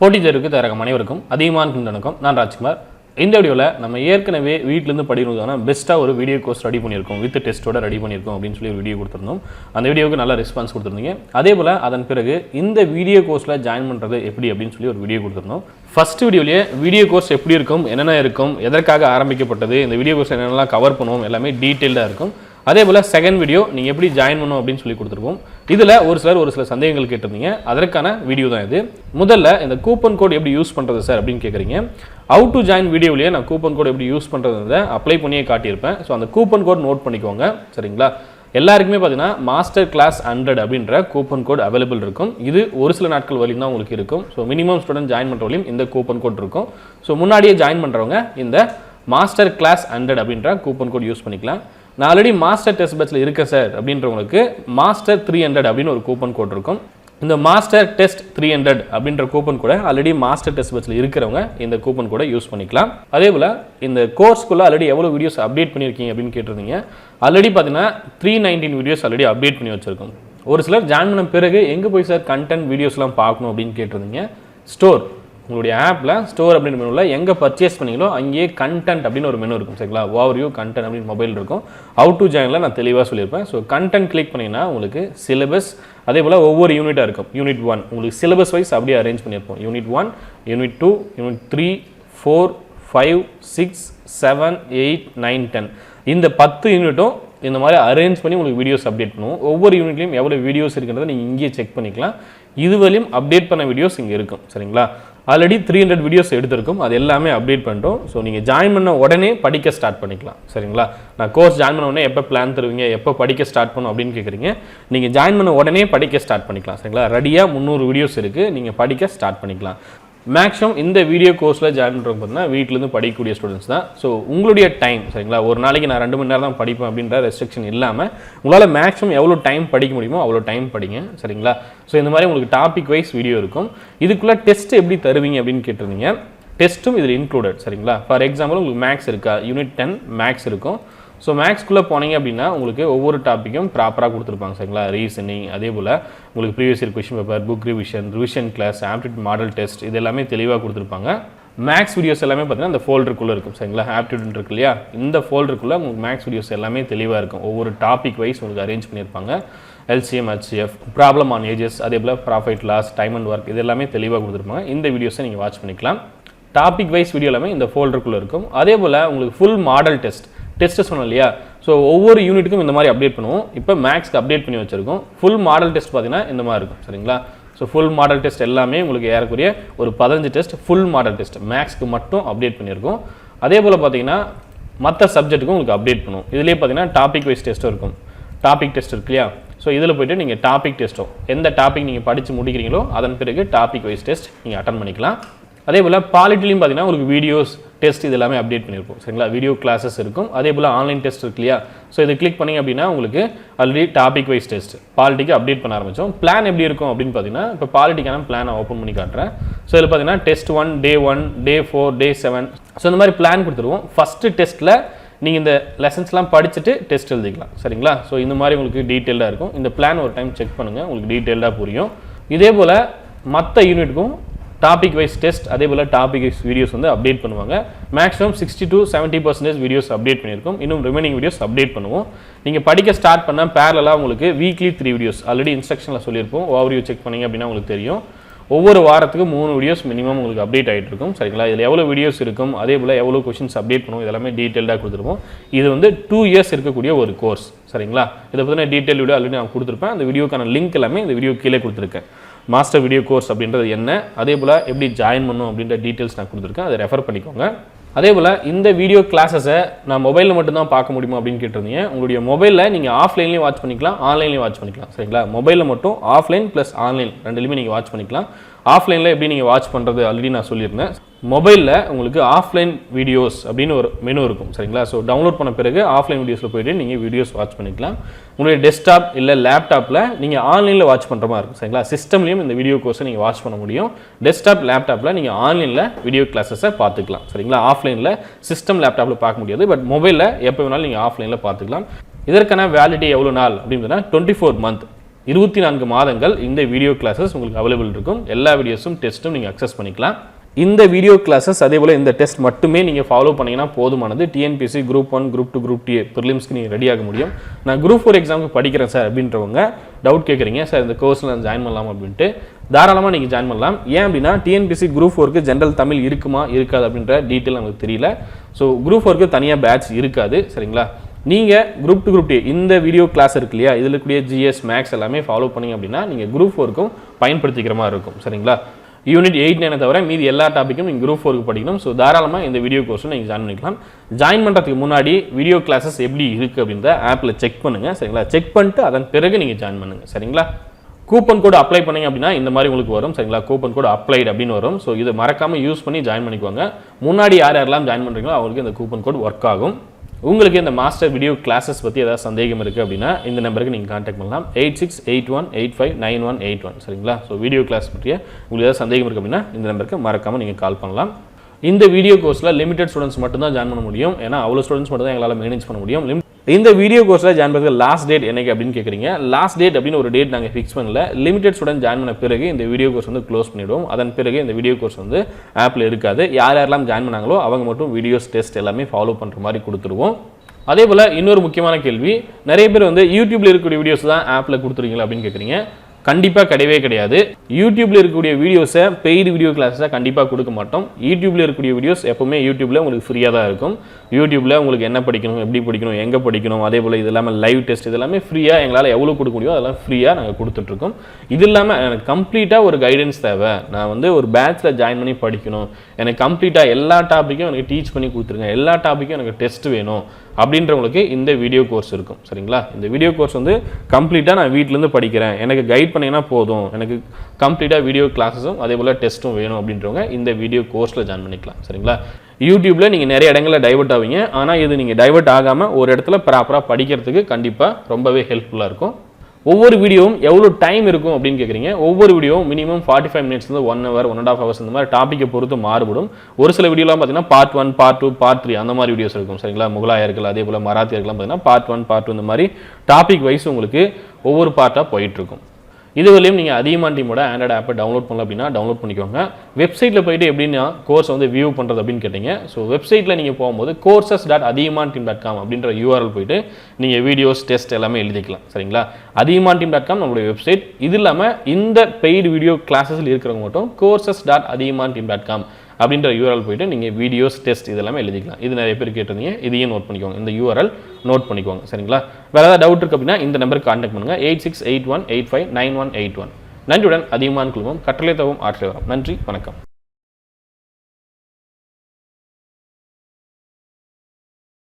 போட்டித் தேர்வுக்கு தயாராகும் அனைவருக்கும் அதிகமான வணக்கம். நான் ராஜ்குமார். இந்த வீடியோவில் நம்ம ஏற்கனவே வீட்டிலேருந்து படிக்கிறதுக்கான பெஸ்ட்டாக ஒரு வீடியோ கோர்ஸ் ரெடி பண்ணியிருக்கோம், வித் டெஸ்ட்டோட ரெடி பண்ணியிருக்கோம் அப்படின்னு சொல்லி ஒரு வீடியோ கொடுத்துருந்தோம். அந்த வீடியோவுக்கு நல்ல ரெஸ்பான்ஸ் கொடுத்துருந்தீங்க. அதே போல் அதன் பிறகு இந்த வீடியோ கோர்ஸில் ஜாயின் பண்ணுறது எப்படி அப்படின்னு சொல்லி ஒரு வீடியோ கொடுத்துருந்தோம். ஃபர்ஸ்ட் வீடியோலேயே வீடியோ கோர்ஸ் எப்படி இருக்கும், என்னென்ன இருக்கும், எதற்காக ஆரம்பிக்கப்பட்டது, இந்த வீடியோ கோர்ஸ் என்னென்னலாம் கவர் பண்ணுவோம், எல்லாமே டீட்டெயில்டாக இருக்கும். அதே போல் செகண்ட் வீடியோ நீங்கள் எப்படி ஜாயின் பண்ணணும் அப்படின்னு சொல்லி கொடுத்துருப்போம். இதில் ஒரு சில சந்தேகங்கள் கேட்டிருந்தீங்க, அதற்கான வீடியோ தான் இது. முதல்ல இந்த கூப்பன் கோட் எப்படி யூஸ் பண்ணுறது சார் அப்படின்னு கேட்குறீங்க. ஹவு டு ஜாயின் வீடியோவிலேயே நான் கூப்பன் கோட் எப்படி யூஸ் பண்ணுறதை அப்ளை பண்ணியே காட்டியிருப்பேன். ஸோ அந்த கூப்பன் கோட் நோட் பண்ணிக்கோங்க, சரிங்களா? எல்லாருக்குமே பார்த்தீங்கன்னா மாஸ்டர் கிளாஸ் 100 அப்படின்ற கூப்பன் கோட் அவைலபிள் இருக்கும். இது ஒரு சில நாட்கள் வரையும் தான் உங்களுக்கு இருக்கும். ஸோ மினிமம் ஸ்டூடெண்ட் ஜாயின் பண்ணுறவங்களையும் இந்த கூப்பன் கோட் இருக்கும். ஸோ முன்னாடியே ஜாயின் பண்ணுறவங்க இந்த மாஸ்டர் கிளாஸ் 100 அப்படின்ற கூப்பன் கோட் யூஸ் பண்ணிக்கலாம். நான் ஆல்ரெடி மாஸ்டர் டெஸ்ட் பேட்சில் இருக்கேன் சார் அப்படின்றவங்களுக்கு மாஸ்டர் 300 அப்படின்னு ஒரு கூப்பன் கோட் இருக்கும். இந்த மாஸ்டர் டெஸ்ட் 300 அப்படின்ற கூப்பன் கூட ஆல்ரெடி மாஸ்டர் டெஸ்ட் பேட்சில் இருக்கிறவங்க இந்த கூப்பன் கூட யூஸ் பண்ணிக்கலாம். அதே போல் இந்த கோர்ஸ்க்குள்ளே ஆல்ரெடி எவ்வளோ வீடியோஸ் அப்டேட் பண்ணியிருக்கீங்க அப்படின்னு கேட்டிருந்தீங்க. ஆல்ரெடி பார்த்தீங்கன்னா 319 வீடியோஸ் ஆல்ரெடி அப்டேட் பண்ணி வச்சுருக்கோம். ஒரு சிலர் ஜாயின் பண்ண பிறகு எங்கே போய் சார் கண்டென்ட் வீடியோஸ்லாம் பார்க்கணும் அப்படின்னு கேட்டிருந்தீங்க. ஸ்டோர், உங்களுடைய ஆப்பில் ஸ்டோர் அப்படின்னு மெனுவில் எங்கே பர்ச்சேஸ் பண்ணீங்களோ அங்கேயே கண்டென்ட் அப்படின்னு ஒரு மெனு இருக்கும், சரிங்களா? ஓவர்வியூ கண்டென்ட் அப்படின்னு மொபைல் இருக்கும். ஹவு டு ஜாயினில் நான் தெளிவாக சொல்லியிருப்பேன். ஸோ கண்டென்ட் கிளிக் பண்ணிங்கன்னா உங்களுக்கு சிலபஸ், அதே போல் ஒவ்வொரு யூனிட்டாக இருக்கும். யூனிட் 1 உங்களுக்கு சிலபஸ் வைஸ் அப்படியே அரேஞ்ச் பண்ணியிருப்போம். யூனிட் 1, யூனிட் 2, யூனிட் 3, 4, 5, 6, 7, 8, 9, 10 இந்த 10 யூனிட்டும் இந்த மாதிரி அரேஞ்ச் பண்ணி உங்களுக்கு வீடியோஸ் அப்டேட் பண்ணுவோம். ஒவ்வொரு யூனிட்லையும் எவ்வளோ வீடியோஸ் இருக்குன்றதை நீங்கள் இங்கேயே செக் பண்ணிக்கலாம். இதுவரையும் அப்டேட் பண்ண வீடியோஸ் இங்கே இருக்கும், சரிங்களா? ஆல்ரெடி 300 வீடியோஸ் எடுத்திருக்கும், அது எல்லாமே அப்டேட் பண்ணிட்டோம். ஸோ நீங்கள் ஜாயின் பண்ண உடனே படிக்க ஸ்டார்ட் பண்ணிக்கலாம், சரிங்களா? நான் கோர்ஸ் ஜாயின் பண்ண உடனே எப்போ பிளான் தருவீங்க, எப்போ படிக்க ஸ்டார்ட் பண்ணும் அப்படின்னு கேட்குறீங்க. நீங்கள் ஜாயின் பண்ண உடனே படிக்க ஸ்டார்ட் பண்ணிக்கலாம், சரிங்களா? ரெடியாக 300 வீடியோஸ் இருக்குது, நீங்கள் படிக்க ஸ்டார்ட் பண்ணிக்கலாம். மேக்ஸிமம் இந்த வீடியோ கோர்ஸில் ஜாயின் பண்ணுறவங்க பார்த்தீங்கன்னா வீட்டிலேருந்து படிக்கக்கூடிய ஸ்டூடெண்ட்ஸ் தான். ஸோ உங்களுடைய டைம், சரிங்களா? ஒரு நாளைக்கு நான் 2 மணி நேரம் தான் படிப்பேன் அப்படின்ற ரெஸ்ட்ரிக்ஷன் இல்லாமல் உங்களால் மேக்ஸிமம் எவ்வளோ டைம் படிக்க முடியுமோ அவ்வளோ டைம் படிங்க, சரிங்களா? ஸோ இந்த மாதிரி உங்களுக்கு டாபிக் வைஸ் வீடியோ இருக்கும். இதுக்குள்ளே டெஸ்ட் எப்படி தருவீங்க அப்படின்னு கேட்டிருந்தீங்க. டெஸ்ட்டும் இதில் இன்க்ளூடட், சரிங்களா? ஃபார் எக்ஸாம்பிள் உங்களுக்கு மேக்ஸ் இருக்கா, யூனிட் 10 மேக்ஸ் இருக்கும். ஸோ மேக்ஸ்க்குள்ளே போனீங்க அப்படின்னா உங்களுக்கு ஒவ்வொரு டாப்பிக்கும் ப்ராப்பராக கொடுத்துருப்பாங்க, சரிங்களா? ரீசனிங், அதே போல் உங்களுக்கு previous year question paper, book revision class, aptitude model test, இது எல்லாமே தெளிவாக கொடுத்துருப்பாங்க. மேக்ஸ் வீடியோஸ் எல்லாமே பார்த்தீங்கன்னா இந்த ஃபோல்டருக்குள்ளே இருக்கும், சரிங்களா? ஆப்டிடியூட் இருக்கு இல்லையா, இந்த ஃபோல்டருக்குள்ளே உங்களுக்கு மேக்ஸ் வீடியோஸ் எல்லாமே தெளிவாக இருக்கும். ஒவ்வொரு டாபிக் வைஸ் உங்களுக்கு அரேஞ்ச் பண்ணியிருப்பாங்க. LCM, HCF, problem on ages, அதே போல் profit loss, time and work, இது எல்லாமே தெளிவாக கொடுத்துருப்பாங்க. இந்த வீடியோஸை நீங்கள் வாட்ச் பண்ணிக்கலாம். டாபிக் வைஸ் வீடியோ எல்லாமே இந்த ஃபோல்டருக்குள்ளே இருக்கும். அதே போல் உங்களுக்கு ஃபுல் மாடல் டெஸ்ட்டு சொன்னோம் இல்லையா? ஸோ ஒவ்வொரு யூனிட்டுக்கும் இந்த மாதிரி அப்டேட் பண்ணுவோம். இப்போ மேக்ஸ்க்கு அப்டேட் பண்ணி வச்சுருக்கோம். ஃபுல் மாடல் டெஸ்ட் பார்த்தீங்கன்னா இந்த மாதிரி இருக்கும், சரிங்களா? ஸோ ஃபுல் மாடல் டெஸ்ட் எல்லாமே உங்களுக்கு ஏறக்குரிய ஒரு 15 டெஸ்ட் ஃபுல் மாடல் டெஸ்ட் மேக்ஸ்க்கு மட்டும் அப்டேட் பண்ணியிருக்கோம். அதே போல் பார்த்தீங்கன்னா மற்ற சப்ஜெக்ட்டுக்கும் உங்களுக்கு அப்டேட் பண்ணுவோம். இதுலேயே பார்த்தீங்கன்னா டாபிக் வைஸ் டெஸ்ட்டும் இருக்கும். டாபிக் டெஸ்ட் இருக்கு இல்லையா? ஸோ இதில் போய்ட்டு நீங்கள் டாபிக் டெஸ்ட்டோ எந்த டாபிக் நீங்கள் படித்து முடிக்கிறீங்களோ அதன் பிறகு டாபிக் வைஸ் டெஸ்ட் நீங்கள் அட்டன் பண்ணிக்கலாம். அதே போல் பாலிட்டிலையும் பார்த்தீங்கன்னா உங்களுக்கு வீடியோஸ் டெஸ்ட் இது எல்லாமே அப்டேட் பண்ணியிருப்போம், சரிங்களா? வீடியோ கிளாஸஸ் இருக்கும். அதே போல் ஆன்லைன் டெஸ்ட் இருக்கு இல்லையா? ஸோ இதை கிளிக் பண்ணிங்க அப்படின்னா உங்களுக்கு ஆல்ரெடி டாபிக் வைஸ் டெஸ்ட் பாலிட்டிக்கு அப்டேட் பண்ண ஆரம்பித்தோம். பிளான் எப்படி இருக்கும் அப்படின்னு பார்த்தீங்கன்னா இப்போ பாலிட்டிக்கான பிளானை ஓப்பன் பண்ணி காட்டுறேன். ஸோ இதில் பார்த்தீங்கன்னா டெஸ்ட் 1, டே 1, டே 4, டே 7, ஸோ இந்த மாதிரி பிளான் கொடுத்துருவோம். ஃபஸ்ட்டு டெஸ்ட்டில் நீங்கள் இந்த லெசன்ஸ்லாம் படிச்சுட்டு டெஸ்ட் எழுதிக்கலாம், சரிங்களா? ஸோ இந்த மாதிரி உங்களுக்கு டீட்டெயிலாக இருக்கும். இந்த பிளான் ஒரு டைம் செக் பண்ணுங்கள், உங்களுக்கு டீட்டெயிலாக புரியும். இதே போல் மற்ற யூனிட்டுக்கும் டாபிக் வைஸ் டெஸ்ட், அதே போல் டாபிக் வைஸ் வீடியோஸ் வந்து அப்டேட் பண்ணுவாங்க. மேக்ஸிமம் 60 to 70% வீடியோஸ் அப்டேட் பண்ணியிருக்கோம். இன்னும் ரிமைனிங் வீடியோஸ் அப்டேட் பண்ணுவோம். நீங்கள் படிக்க ஸ்டார்ட் பண்ணால் பேரலாக உங்களுக்கு வீக்லி 3 வீடியோஸ் ஆல்ரெடி இன்ஸ்ட்ரக்ஷனில் சொல்லியிருப்போம். ஓவர்வியூ செக் பண்ணிங்க அப்படின்னா உங்களுக்கு தெரியும். ஒவ்வொரு வாரத்துக்கு 3 வீடியோஸ் மினிமம் உங்களுக்கு அப்டேட் ஆகிட்டு இருக்கும், சரிங்களா? இதில் எவ்வளோ வீடியோஸ் இருக்கும், அதே போல் எவ்வளோ கொஷின்ஸ் அப்டேட் பண்ணுவோம், இதெல்லாமே டீட்டெயிலாக கொடுத்துருப்போம். இது வந்து 2 இயர்ஸ் இருக்கக்கூடிய ஒரு கோர்ஸ், சரிங்களா? இதை பற்றின டீட்டெயில் வீடியோ ஆல்ரெடி நான் கொடுத்துருப்பேன். அந்த வீடியோக்கான லிங்க் எல்லாமே இந்த வீடியோ கீழே கொடுத்துருக்கேன். மாஸ்டர் வீடியோ கோர்ஸ் அப்படின்றது என்ன, அதே போல் எப்படி ஜாயின் பண்ணணும் அப்படின்ற டீட்டெயில்ஸ் நான் கொடுத்துருக்கேன், அதை ரெஃபர் பண்ணிக்கோங்க. அதே போல் இந்த வீடியோ கிளாஸஸை நான் மொபைலில் மட்டும்தான் பார்க்க முடியுமா அப்படின்னு கேட்டிருந்தீங்க. உங்களுடைய மொபைலில் நீங்கள் ஆஃப்லைன்லேயும் வாட்ச் பண்ணிக்கலாம், ஆன்லைன்லேயும் வாட்ச் பண்ணிக்கலாம், சரிங்களா? மொபைலில் மட்டும் ஆஃப்லைன் ப்ளஸ் ஆன்லைன் ரெண்டுலேயுமே நீங்கள் வாட்ச் பண்ணிக்கலாம். ஆஃப்லைனில் எப்படி நீங்கள் வாட்ச் பண்ணுறது ஆல்ரெடி நான் சொல்லியிருந்தேன். மொபைலில் உங்களுக்கு ஆஃப்லைன் வீடியோஸ் அப்படின்னு ஒரு மெனு இருக்கும், சரிங்களா? ஸோ டவுன்லோட் பண்ண பிறகு ஆஃப்லைன் வீடியோஸில் போய்ட்டு நீங்கள் வீடியோஸ் வாட்ச் பண்ணிக்கலாம். உங்களுடைய டெஸ்க்டாப் இல்லை லேப்டாப்பில் நீங்கள் ஆன்லைனில் வாட்ச் பண்ணுற மாதிரி இருக்கும், சரிங்களா? சிஸ்டம்லேயும் இந்த வீடியோ கோர்ஸை நீங்கள் வாட்ச் பண்ண முடியும். டெஸ்க்டாப் லேப்டாப்பில் நீங்கள் ஆன்லைனில் வீடியோ கிளாஸஸை பார்த்துக்கலாம், சரிங்களா? ஆஃப்லைனில் சிஸ்டம் லேப்டாப்பில் பார்க்க முடியாது, பட் மொபைலில் எப்போ வேணாலும் நீங்கள் ஆஃப்லைனில் பார்த்துக்கலாம். இதற்கான வேலிடிட்டி எவ்வளோ நாள் அப்படின்னா 24 மந்த். 24 மாதங்கள் இந்த வீடியோ கிளாஸஸ் உங்களுக்கு அவைலபிள் இருக்கும். எல்லா வீடியோஸும் டெஸ்ட்டும் நீங்கள் அக்சஸ் பண்ணிக்கலாம். இந்த வீடியோ கிளாஸஸ் அதே போல் இந்த டெஸ்ட் மட்டுமே நீங்கள் ஃபாலோ பண்ணிங்கன்னா போதுமானது. TNPSC group 1 group 2 group D ப்ரிலிம்ஸ்க்கு நீங்கள் ரெடி ஆக முடியும். நான் குரூப் 4 எக்ஸாமுக்கு படிக்கிறேன் சார் அப்படின்றவங்க டவுட் கேட்குறீங்க, சார் இந்த கோர்ஸில் நான் ஜாயின் பண்ணலாம் அப்படின்ட்டு. தாராளமாக நீங்கள் ஜாயின் பண்ணலாம். ஏன் அப்படின்னா டிஎன்பிஎஸ்சி குரூப் 4க்கு ஜென்ரல் தமிழ் இருக்குமா இருக்காது அப்படின்ற டீட்டெயில் நமக்கு தெரியல. ஸோ குரூப் 4க்கு தனியாக பேட்ச் இருக்காது. சரிங்களா? நீங்கள் குரூப் 2 குரூப் டி இந்த வீடியோ கிளாஸ் இருக்கு இல்லையா, இதில் கூடிய ஜிஎஸ் மேக்ஸ் எல்லாமே ஃபாலோ பண்ணிங்க அப்படின்னா நீங்கள் குரூப் 4க்கும் பயன்படுத்திக்கிற மாதிரி இருக்கும். சரிங்களா? யூனிட் 8 9 தவிர மீதி எல்லா டாப்பிக்கும் நீங்கள் குரூப் 4க்கு படிக்கணும். ஸோ தாராளமாக இந்த வீடியோ கோர்ஸும் நீங்கள் ஜாயின் பண்ணிக்கலாம். ஜாயின் பண்ணுறதுக்கு முன்னாடி வீடியோ கிளாஸஸ் எப்படி இருக்குது அப்படின்ற ஆப்பில் செக் பண்ணுங்கள். சரிங்களா? செக் பண்ணிட்டு அதன் பிறகு நீங்கள் ஜாயின் பண்ணுங்கள். சரிங்களா? கூப்பன் கோடு அப்ளை பண்ணிங்க அப்படின்னா இந்த மாதிரி உங்களுக்கு வரும். சரிங்களா? கூப்பன் கோடு அப்ளைட் அப்படின்னு வரும். ஸோ இதை மறக்காமல் யூஸ் பண்ணி ஜாயின் பண்ணிக்குவாங்க. முன்னாடி யாரெல்லாம் ஜாயின் பண்ணுறீங்களோ அவங்களுக்கு இந்த கூப்பன் கோட் ஒர்க் ஆகும். உங்களுக்கு இந்த மாஸ்டர் வீடியோ கிளாஸஸ் பற்றி ஏதாவது சந்தேகம் இருக்குது அப்படின்னா இந்த நம்பருக்கு நீங்கள் கான்டாக்ட் பண்ணலாம். 8681859181. சரிங்களா? ஸோ வீடியோ கிளாஸ் பற்றிய உங்களுக்கு ஏதாவது சந்தேகம் இருக்குது அப்படின்னா இந்த நம்பருக்கு மறக்காமல் நீங்கள் கால் பண்ணலாம். இந்த வீடியோ கோர்ஸில் லிமிடெட் ஸ்டூடெண்ட்ஸ் மட்டும் தான் ஜாயின் பண்ண முடியும். ஏன்னா அவ்வளோ ஸ்டூடெண்ட்ஸ் மட்டும் தான் எங்களால் மேனேஜ் பண்ண முடியும். இந்த வீடியோ கோர்ஸில் ஜாயின் பண்ணுறது லாஸ்ட் டேட் என்னைக்கு அப்படின்னு கேட்குறீங்க. லாஸ்ட் டேட் அப்படின்னு ஒரு டேட் நாங்கள் ஃபிக்ஸ் பண்ணல. லிமிடெட் ஸ்டூடெண்ட் ஜாயின் பண்ண பிறகு இந்த வீடியோ கோர்ஸ் வந்து க்ளோஸ் பண்ணிவிடுவோம். அதன் பிறகு இந்த வீடியோ கோர்ஸ் வந்து ஆப்பில் இருக்காது. யாரெல்லாம் ஜாயின் பண்ணாங்களோ அவங்க மட்டும் வீடியோஸ் டெஸ்ட் எல்லாமே ஃபாலோ பண்ணுற மாதிரி கொடுத்துருவோம். அதே போல் இன்னொரு முக்கியமான கேள்வி, நிறைய பேர் வந்து யூடியூப்ல இருக்கக்கூடிய வீடியோஸ் தான் ஆப்பில் கொடுத்துருக்கீங்களா அப்படின்னு கேட்குறீங்க. கண்டிப்பாக கிடையவே கிடையாது. யூடியூப்ல இருக்கக்கூடிய வீடியோஸை பெய்டு வீடியோ கிளாஸை கண்டிப்பாக கொடுக்க மாட்டோம். யூடியூப்ல இருக்கக்கூடிய வீடியோஸ் எப்பவுமே யூடியூப்ல உங்களுக்கு ஃப்ரீயாக தான் இருக்கும். யூடியூப்ல உங்களுக்கு என்ன படிக்கணும், எப்படி படிக்கணும், எங்கே படிக்கணும், அதே போல் இது இல்லாமல் லைவ் டெஸ்ட் இது எல்லாமே ஃப்ரீயாக எங்களால் எவ்வளோ கொடுக்க முடியும் அதெல்லாம் ஃப்ரீயாக நாங்கள் கொடுத்துட்ருக்கோம். இது இல்லாமல் எனக்கு கம்ப்ளீட்டாக ஒரு கைடன்ஸ் தேவை, நான் வந்து ஒரு பேட்சில் ஜாயின் பண்ணி படிக்கணும், எனக்கு கம்ப்ளீட்டாக எல்லா டாப்பிக்கும் எனக்கு டீச் பண்ணி கொடுத்துருங்க, எல்லா டாப்பிக்கும் எனக்கு டெஸ்ட் வேணும் அப்படின்றவங்களுக்கு இந்த வீடியோ கோர்ஸ் இருக்கும். சரிங்களா? இந்த வீடியோ கோர்ஸ் வந்து கம்ப்ளீட்டாக நான் வீட்டிலேருந்து படிக்கிறேன், எனக்கு கைட் பண்ணிங்கன்னா போதும், எனக்கு கம்ப்ளீட்டாக வீடியோ கிளாஸஸும் அதே போல் டெஸ்ட்டும் வேணும் அப்படின்றவங்க இந்த வீடியோ கோர்ஸில் ஜாயின் பண்ணிக்கலாம். சரிங்களா? யூடியூப்ல நீங்கள் நிறைய இடங்களில் டைவர்ட் ஆவீங்க. ஆனால் இது நீங்கள் டைவர்ட் ஆகாமல் ஒரு இடத்துல ப்ராப்பராக படிக்கிறதுக்கு கண்டிப்பாக ரொம்பவே ஹெல்ப்ஃபுல்லாக இருக்கும். ஒவ்வொரு வீடியோவும் எவ்வளோ டைம் இருக்கும் அப்படின்னு கேட்குறீங்க. ஒவ்வொரு வீடியோவும் மினிமம் 45 மினிட்ஸ்லேருந்து 1 hour 1.5 hours இந்த மாதிரி டாப்பிக்கை பொறுத்து மாறுபடும். ஒரு சில வீடியோலாம் பார்த்தீங்கன்னா பார்ட் 1 பார்ட் 2 பார்ட் 3 அந்த மாதிரி வீடியோஸ் இருக்கும். சரிங்களா? முகலாயர்கள் அதே போல் மராத்தியர்கள்லாம் பார்த்தீங்கன்னா பார்ட் 1 பார்ட் 2 இந்த மாதிரி டாபிக் வைஸ் உங்களுக்கு ஒவ்வொரு பார்ட்டாக போயிட்டுருக்கும். இதுவரையும் நீங்கள் அதியமான் டீமோட ஆண்ட்ராய்டு ஆப்பை டவுன்லோட் பண்ணல அப்படின்னா டவுன்லோட் பண்ணிக்கோங்க. வெப்சைட்டில் போய்ட்டு எப்படின்னா கோர்ஸ் வந்து வியூ பண்ணுறது அப்படின்னு கேட்டிங்க. ஸோ வெப்சைட்டில் நீங்கள் போகும்போது courses.athiyamanteam.com அப்படின்ற URL போய்ட்டு நீங்கள் வீடியோஸ் டெஸ்ட் எல்லாமே எழுதிக்கலாம். சரிங்களா? athiyamanteam.com நம்மளுடைய வெப்சைட். இது இல்லாமல் இந்த பெய்டு வீடியோ கிளாஸஸில் இருக்கிறவங்க மட்டும் courses.athiyamanteam.com அப்படின்ற URL போய்ட்டு நீங்கள் வீடியோஸ் டெஸ்ட் இதெல்லாமே எழுதிக்கலாம். இது நிறைய பேர் கேட்டிருந்தீங்க, இதையும் நோட் பண்ணிக்கோங்க. இந்த URL நோட் பண்ணிக்கோங்க. சரிங்களா? வேறு ஏதாவது டவுட் இருக்குது அப்படின்னா இந்த நம்பருக்கு கான்டாக்ட் பண்ணுங்கள். 8681859181. நன்றியுடன் அதியமான் குழுமம் கட்டளை தவும் ஆற்றை வரும். நன்றி, வணக்கம்.